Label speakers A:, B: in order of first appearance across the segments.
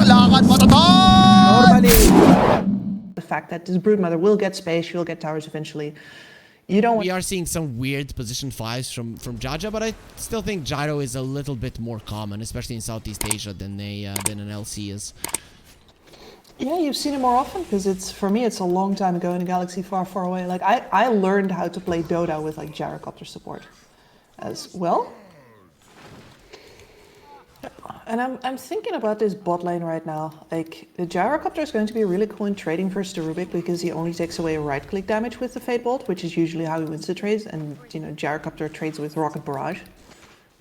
A: Kailangan matatag!
B: Normally, the fact that this Broodmother will get space, she will get towers eventually. You don't.
C: We are seeing some weird position 5s from Jaja, but I still think Gyro is a little bit more common, especially in Southeast Asia than an LC is.
B: Yeah, you've seen it more often because it's, for me, it's a long time ago in a galaxy far, far away. Like I learned how to play Dota with like gyrocopter support as well. And I'm thinking about this bot lane right now. Like the gyrocopter is going to be really cool in trading versus the Rubik because he only takes away right click damage with the Fate Bolt, which is usually how he wins the trades. And you know, gyrocopter trades with Rocket Barrage,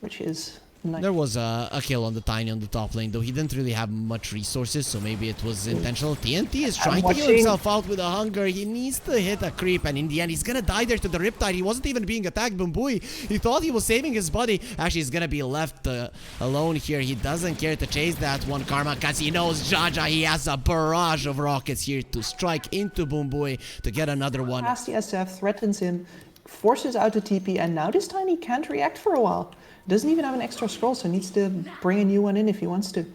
B: which is nice.
C: There was a kill on the Tiny on the top lane, though he didn't really have much resources, so maybe it was intentional. TNT is trying to heal himself out with a hunger. He needs to hit a creep, and in the end, he's gonna die there to the Riptide. He wasn't even being attacked, Bumbui. He thought he was saving his body. Actually, he's gonna be left alone here. He doesn't care to chase that one, Karma, because he knows Jaja. He has a barrage of rockets here to strike into Bumbui to get another one.
B: Past the SF, threatens him, forces out the TP, and now this Tiny can't react for a while. Doesn't even have an extra scroll, so needs to bring a new one in if he wants to.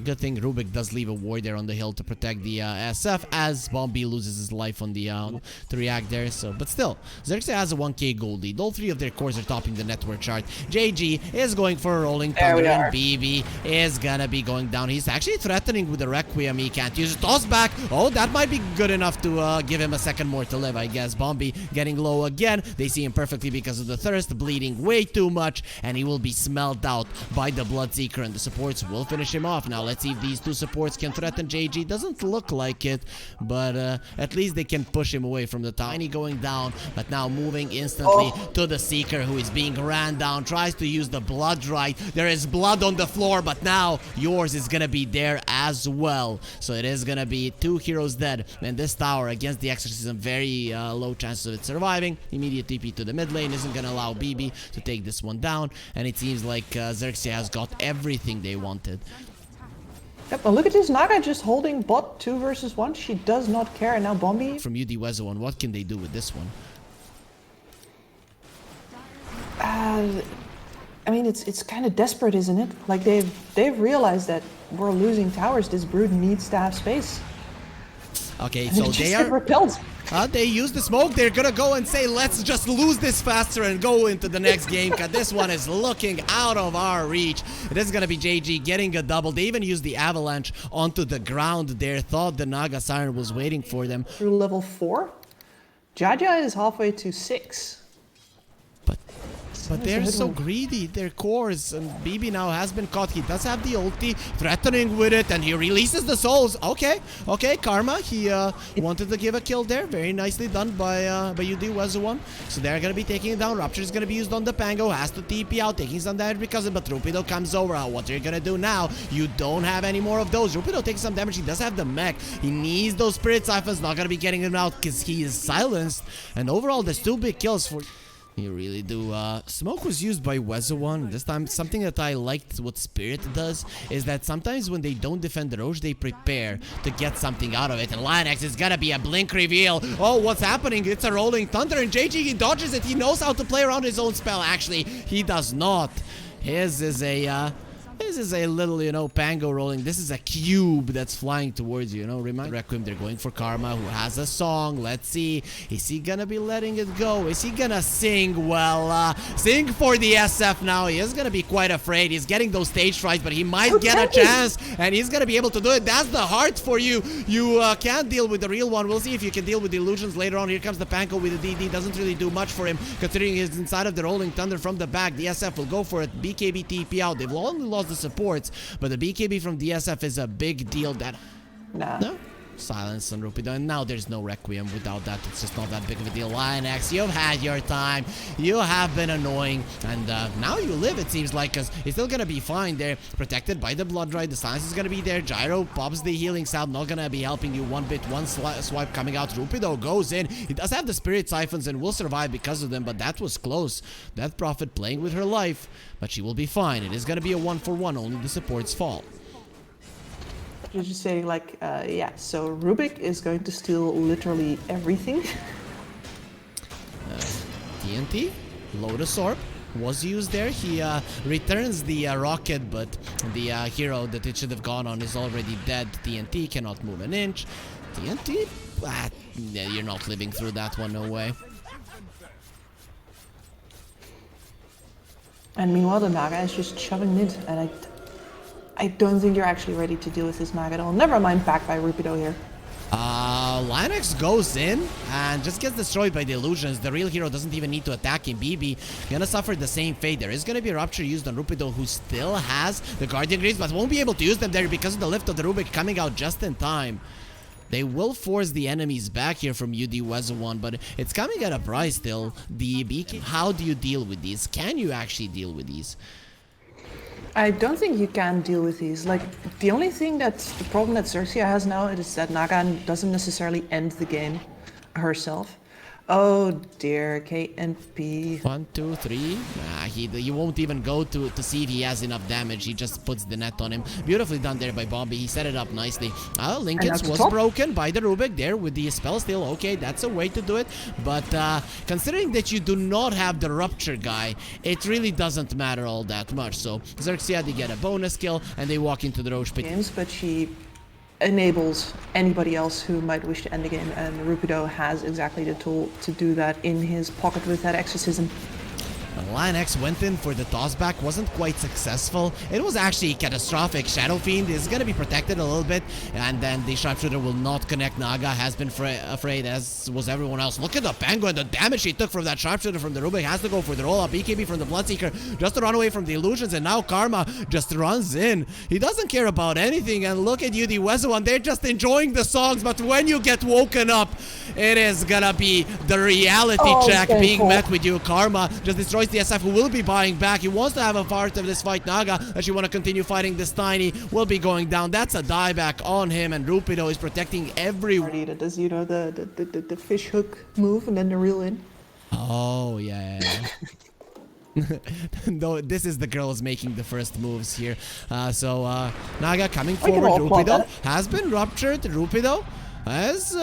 C: Good thing Rubik does leave a ward there on the hill to protect the SF as Bombi loses his life on the to react there. So, but still, XERXIA has a 1k gold lead. All three of their cores are topping the network chart. JG is going for a rolling thunder, and BB is gonna be going down. He's actually threatening with the Requiem. He can't use it. Toss back. Oh, that might be good enough to give him a second more to live, I guess. Bombi getting low again. They see him perfectly because of the thirst, bleeding way too much, and he will be smelled out by the Bloodseeker, and the supports will finish him off. Now let's see if these two supports can threaten JG. Doesn't look like it, but at least they can push him away from the Tiny going down, but now moving instantly to the Seeker, who is being ran down. Tries to use the blood right. There is blood on the floor, but now yours is gonna be there as well. So it is gonna be 2 heroes dead, and this tower against the Exorcism, very low chances of it surviving. Immediate TP to the mid lane isn't gonna allow BB to take this one down, and it seems like XERXIA has got everything they wanted.
B: Yep, well, look at this Naga just holding bot 2 versus 1. She does not care. And now Bombi.
C: From UD Vessuwan, what can they do with this one?
B: I mean, it's kind of desperate, isn't it? Like they've realized that we're losing towers. This Brood needs to have space.
C: Okay,
B: And
C: so
B: just
C: they
B: get
C: are
B: repelled.
C: they use the smoke. They're gonna go and say, let's just lose this faster and go into the next game, because this one is looking out of our reach. It is gonna be JG getting a double. They even used the avalanche onto the ground there. Thought the Naga Siren was waiting for them.
B: Through level 4. Jaja is halfway to 6.
C: But they're so greedy, their cores, and BB now has been caught. He does have the ulti, threatening with it, and he releases the souls. Okay, Karma, he wanted to give a kill there. Very nicely done by UD Vessuwan. So they're going to be taking it down. Rupture is going to be used on the Pango, has to TP out, taking some damage because of it, but Rupido comes over. What are you going to do now? You don't have any more of those. Rupido takes some damage. He does have the mech. He needs those Spirit Siphons. Not going to be getting him out because he is silenced. And overall, there's 2 big kills for... You really do. Smoke was used by Vessuwan. This time, something that I liked what Spirit does is that sometimes when they don't defend the Roche, they prepare to get something out of it. And Lionx is gonna be a blink reveal. Oh, what's happening? It's a rolling thunder, and JG, he dodges it. He knows how to play around his own spell. Actually, he does not. His is a... This is a little, you know, Pango rolling. This is a cube that's flying towards you, you know. Remind Requiem, they're going for Karma, who has a song. Let's see. Is he gonna be letting it go? Is he gonna sing? Well, sing for the SF now. He is gonna be quite afraid. He's getting those stage frights, but he might get a chance, and he's gonna be able to do it. That's the heart for you. You can't deal with the real one. We'll see if you can deal with the illusions later on. Here comes the Panko with the DD. Doesn't really do much for him, considering he's inside of the rolling thunder from the back. The SF will go for it. BKB TP out. They've only lost the supports, but the BKB from DSF is a big deal. That no silence on Rupido, and now there's no Requiem. Without that, it's just not that big of a deal. Lionx, you've had your time. You have been annoying, and now you live, it seems like, because he's still gonna be fine there, protected by the blood right. The silence is gonna be there. Gyro pops the healing salve, not gonna be helping you one bit. One swipe coming out. Rupido goes in. He does have the Spirit Siphons and will survive because of them, but that was close. Death Prophet playing with her life, but she will be fine. It is gonna be a 1-for-1. Only the supports fall.
B: You're just saying, like, yeah, so Rubik is going to steal literally everything.
C: TNT, Lotus Orb, was used there. He returns the rocket, but the hero that it should have gone on is already dead. TNT cannot move an inch. TNT? Yeah, you're not living through that one, no way.
B: And meanwhile, the Naga is just shoving mid, and I don't think you're actually ready to deal with this Naga at all. Never mind backed by Rupido here.
C: Linux goes in and just gets destroyed by the illusions. The real hero doesn't even need to attack him. BB gonna suffer the same fate. There is gonna be a rupture used on Rupido, who still has the Guardian Greaves, but won't be able to use them there because of the lift of the Rubik coming out just in time. They will force the enemies back here from UD Vessuwan, but it's coming at a price still. The BK, how do you deal with these? Can you actually deal with these?
B: I don't think you can deal with these. Like, the only thing that's the problem that XERXIA has now is that Naga doesn't necessarily end the game herself. Oh dear, KNP.
C: 1, 2, 3. He won't even go to see if he has enough damage. He just puts the net on him. Beautifully done there by Bombi. He set it up nicely. Lincoln's was broken by the Rubik there with the spell still. Okay, that's a way to do it. But considering that you do not have the Rupture guy, it really doesn't matter all that much. So XERXIA, they get a bonus kill and they walk into the Roche pit.
B: But she enables anybody else who might wish to end the game, and Rupido has exactly the tool to do that in his pocket with that exorcism.
C: Linux went in for the tossback, wasn't quite successful. It was actually catastrophic. Shadow Fiend is going to be protected a little bit, and then the sharpshooter will not connect. Naga has been afraid, as was everyone else. Look at the Pango and the damage he took from that sharpshooter from the Rubik. Has to go for the roll-up. BKB from the Bloodseeker just to run away from the illusions, and now Karma just runs in. He doesn't care about anything, and look at UD Vessuwan. They're just enjoying the songs, but when you get woken up, it is gonna be the reality check being met with you. Karma just destroys the SF, who will be buying back. He wants to have a part of this fight. Naga, as you want to continue fighting this Tiny, will be going down. That's a dieback on him, and Rupido is protecting everyone.
B: That does, you know, the fish hook move and then the reel in.
C: Oh, yeah. No, this is the girls making the first moves here. Naga coming forward. Rupido has been ruptured. Rupido has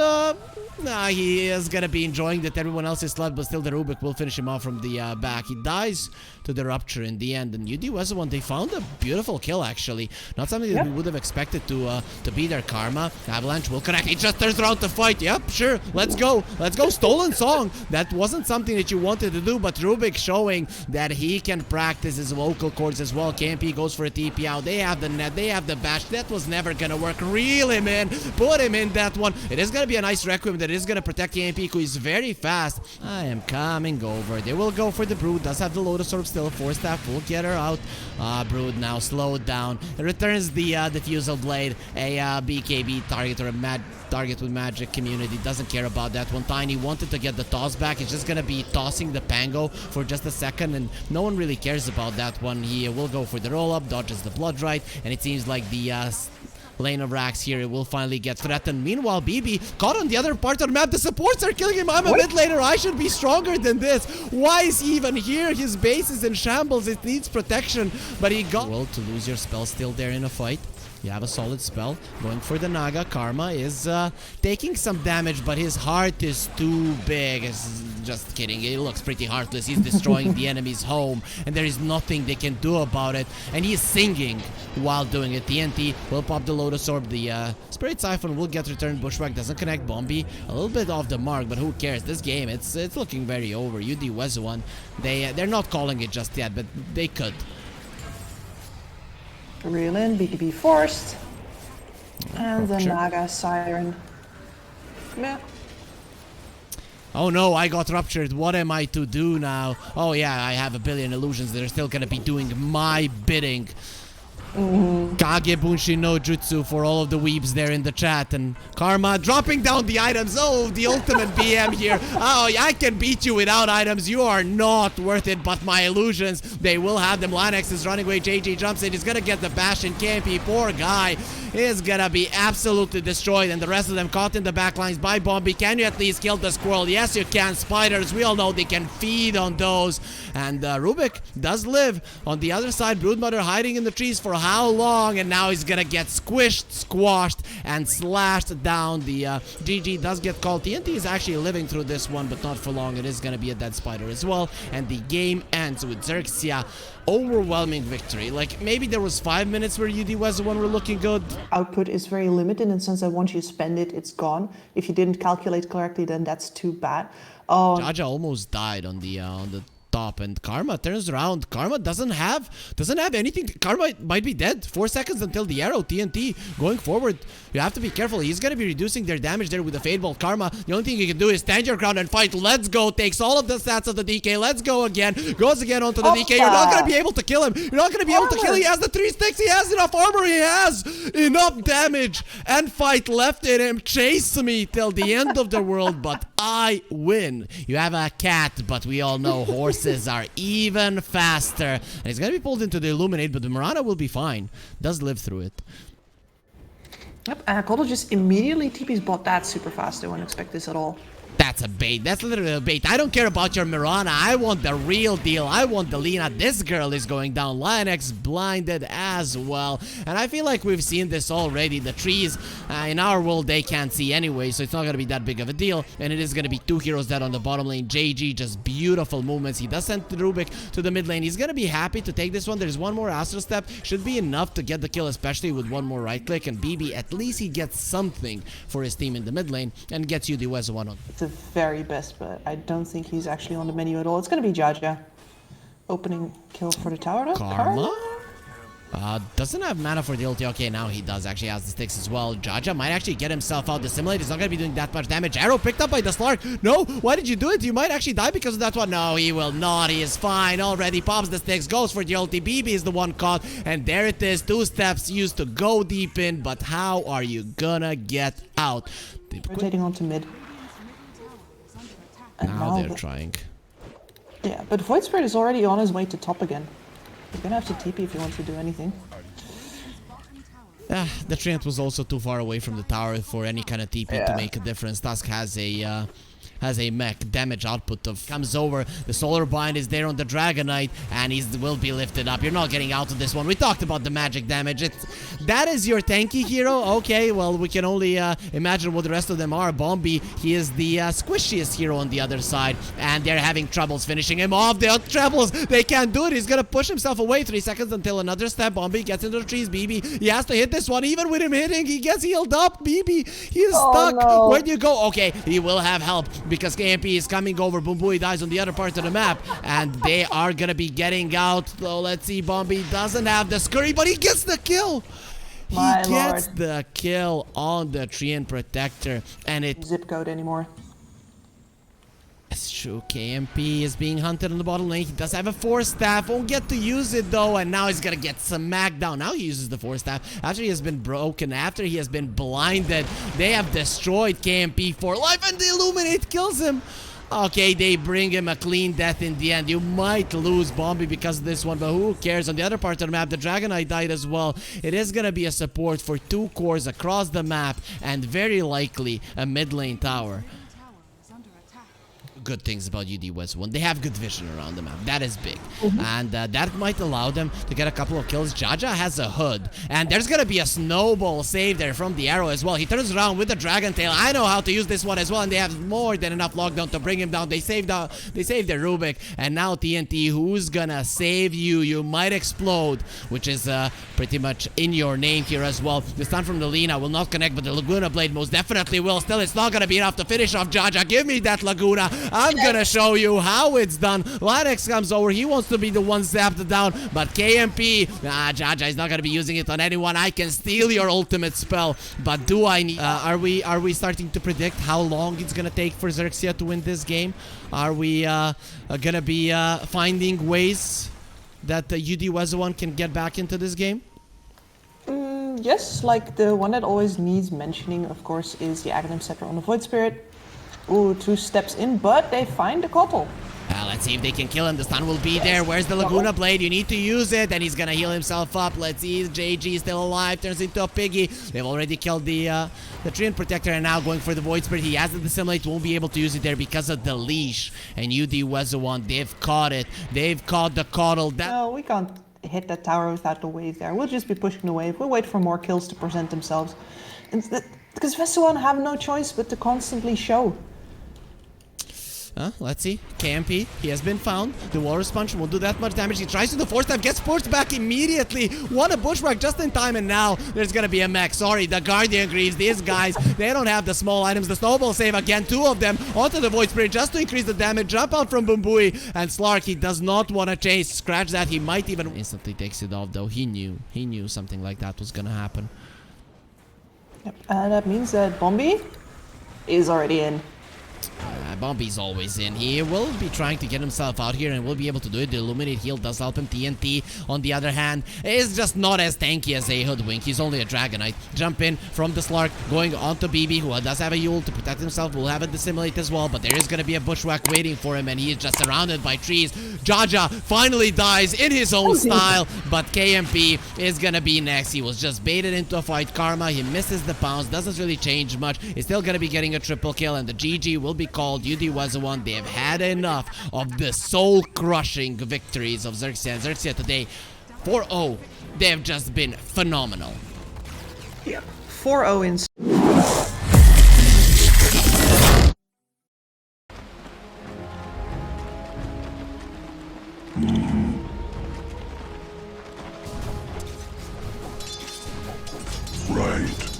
C: he is gonna be enjoying that everyone else is slugged, but still the Rubik will finish him off from the back. He dies to the rupture in the end, and UD Vessuwan, they found a beautiful kill actually. Not something that we would have expected to be their Karma. Avalanche will connect. He just turns around to fight. Yep, sure. Let's go. Let's go. Stolen song. That wasn't something that you wanted to do, but Rubik showing that he can practice his vocal cords as well. KMP goes for a TP out. They have the net. They have the bash. That was never gonna work. Reel him in. Put him in that one. It is gonna be a nice Requiem that is gonna protect KMP, who is very fast. I am coming over. They will go for the Brood. Does have the Lotus Orb still. Force Staff will get her out. Brood now slowed down. It returns the Diffusal Blade. A BKB target or a mad target with magic community. Doesn't care about that one. Tiny wanted to get the toss back. He's just gonna be tossing the Pango for just a second, and no one really cares about that one. He will go for the roll-up, dodges the Blood Right, and it seems like the lane of racks here, it will finally get threatened. Meanwhile, BB caught on the other part of the map. The supports are killing him. I'm a bit later. I should be stronger than this. Why is he even here? His base is in shambles. It needs protection, but he got well to lose your spell still there in a fight. You have a solid spell. Going for the Naga. Karma is taking some damage, but his heart is too big. Just kidding. He looks pretty heartless. He's destroying the enemy's home, and there is nothing they can do about it. And he's singing while doing it. TNT will pop the Lotus Orb. The Spirit Siphon will get returned. Bushwhack doesn't connect. Bombi a little bit off the mark, but who cares? This game, it's looking very over. UD Vessuwan, they're not calling it just yet, but they could.
B: Reel in, BKB forced, and the Naga Siren. Yeah.
C: Oh no, I got ruptured. What am I to do now? Oh yeah, I have a billion illusions that are still gonna be doing my bidding. Kage Bunshi no Jutsu for all of the weebs there in the chat. And Karma dropping down the items. Oh, the ultimate BM here. Oh, I can beat you without items. You are not worth it, but my illusions, they will have them. Linux is running away. JJ jumps in. He's gonna get the bash in Campy. Poor guy. is gonna be absolutely destroyed, and the rest of them caught in the backlines by Bombi. Can you at least kill the squirrel? Yes, you can. Spiders, we all know they can feed on those. And Rubik does live. On the other side, Broodmother hiding in the trees for how long? And now he's gonna get squished, squashed, and slashed down. The GG does get called. TNT is actually living through this one, but not for long. It is gonna be a dead spider as well. And the game ends with XERXIA overwhelming victory. Like, maybe there was 5 minutes where UD Vessuwan were looking good.
B: Output is very limited in the sense that once you spend it, it's gone. If you didn't calculate correctly, then that's too bad.
C: Jaja almost died on the top, and Karma turns around. Karma doesn't have anything. Karma might be dead. 4 seconds until the arrow. TNT going forward. You have to be careful. He's gonna be reducing their damage there with the Fade Bolt. Karma, the only thing you can do is stand your ground and fight. Let's go. Takes all of the stats of the DK. Let's go again. Goes again onto the DK. You're not gonna be able to kill him. You're not gonna be able to kill him. He has the 3 sticks. He has enough armor. He has enough damage and fight left in him. Chase me till the end of the world, but I win. You have a cat, but we all know horses are even faster. And he's gonna be pulled into the Illuminate, but the Mirana will be fine. Does live through it.
B: Yep, and Koddle just immediately TP's bot. That's super fast. I wouldn't expect this at all.
C: That's a bait. That's literally a bait. I don't care about your Mirana. I want the real deal. I want the Lina. This girl is going down. Lionx blinded as well. And I feel like we've seen this already. The trees, in our world, they can't see anyway, so it's not going to be that big of a deal. And it is going to be 2 heroes dead on the bottom lane. JG, just beautiful movements. He does send Rubik to the mid lane. He's going to be happy to take this one. There's one more Astral Step. Should be enough to get the kill, especially with one more right click. And BB, at least he gets something for his team in the mid lane and gets you the Vessuwan on.
B: The very best, but I don't think he's actually on the menu at all. It's going to be Jaja. Opening kill for the tower.
C: Karma? Doesn't have mana for the ulti. Okay, now he does. Actually has the sticks as well. Jaja might actually get himself out. The Simulate is not going to be doing that much damage. Arrow picked up by the Slark. No, why did you do it? You might actually die because of that one. No, he will not. He is fine already. Pops the sticks, goes for the ulti. BB is the one caught. And there it is. 2 steps used to go deep in. But how are you gonna get out?
B: Rotating onto mid. And
C: now they're trying.
B: Yeah, but Void Spirit is already on his way to top again. You're gonna have to TP if you want to do anything.
C: The Treant was also too far away from the tower for any kind of TP to make a difference. Tusk has a mech damage output of comes over. The Solar Bind is there on the Dragonite, and he will be lifted up. You're not getting out of this one. We talked about the magic damage. That is your tanky hero. Okay, well, we can only imagine what the rest of them are. Bombi, he is the squishiest hero on the other side, and they're having troubles finishing him off. The trebles, they can't do it. He's gonna push himself away. 3 seconds until another step. Bombi gets into the trees. BB, he has to hit this one. Even with him hitting, he gets healed up. BB, he is stuck.
B: No.
C: Where do you go? Okay, he will have help because KMP is coming over. Boom dies on the other part of the map, and they are gonna be getting out. So let's see. Bombi doesn't have the scurry, but he gets the kill. He gets the kill on the Treant Protector, and it
B: zip code anymore.
C: It's true. KMP is being hunted on the bottom lane. He does have a Force Staff. Won't get to use it though, and now he's gonna get smacked down. Now he uses the Force Staff after he has been broken, after he has been blinded. They have destroyed KMP for life, and the Illuminate kills him. Okay, they bring him a clean death in the end. You might lose Bombi because of this one, but who cares? On the other part of the map, the Dragonite died as well. It is gonna be a support for 2 cores across the map, and very likely a mid lane tower. Good things about UD Vessuwan. They have good vision around the map. That is big. And that might allow them to get a couple of kills. Jaja has a hood. And there's going to be a snowball save there from the arrow as well. He turns around with the Dragon Tail. I know how to use this one as well. And they have more than enough lockdown to bring him down. They saved their Rubik. And now TNT, who's going to save you? You might explode, which is pretty much in your name here as well. The stun from the Lina will not connect, but the Laguna Blade most definitely will. Still, it's not going to be enough to finish off Jaja. Give me that Laguna. I'm gonna show you how it's done. Lionx comes over. He wants to be the one zapped down, but KMP, Jaja is not gonna be using it on anyone. I can steal your ultimate spell, but do I need? Are we starting to predict how long it's gonna take for XERXIA to win this game? Are we gonna be finding ways that UD Vessuwan can get back into this game?
B: Yes, like the one that always needs mentioning, of course, is the Aghanim Scepter on the Void Spirit. Ooh, 2 steps in, but they find the Koddle.
C: Let's see if they can kill him. The stun will be there. Where's the Laguna Blade? You need to use it. And he's gonna heal himself up. Let's see. JG still alive. Turns into a piggy. They've already killed the Treant Protector and now going for the Void Spirit. He has the Dissimulate. Won't be able to use it there because of the leash. And UD Vessuwan, they've caught it. They've caught the coddle.
B: No, we can't hit that tower without the wave there. We'll just be pushing the wave. We'll wait for more kills to present themselves. Because Vessuwan have no choice but to constantly show.
C: Let's see. KMP, he has been found. The Walrus Punch won't do that much damage. He tries to the force dive, gets forced back immediately. What a bushwhack just in time, and now there's gonna be a mech. Sorry, the Guardian Greaves, these guys, they don't have the small items. The snowball save again, 2 of them onto the Void Spirit just to increase the damage. Jump out from Bumbui, and Slark, he does not want to chase. Scratch that, he might even instantly takes it off though. He knew something like that was gonna happen.
B: Yep. That means that Bombi is already in.
C: Bombi's always in. He will be trying to get himself out here and will be able to do it. The Illuminate heal does help him. TNT, on the other hand, is just not as tanky as a Hoodwink. He's only a Dragonite. Jump in from the Slark, going on to BB, who does have a Yule to protect himself. Will have a Dissimulate as well, but there is going to be a Bushwhack waiting for him, and he is just surrounded by trees. Jaja finally dies in his own style, but KMP is going to be next. He was just baited into a fight. Karma, he misses the pounce, doesn't really change much. He's still going to be getting a triple kill, and the GG will be called. UD Vessuwan, they have had enough of the soul-crushing victories of XERXIA. XERXIA today, 4-0. They have just been phenomenal.
B: Yeah, 4-0 in.
A: Right.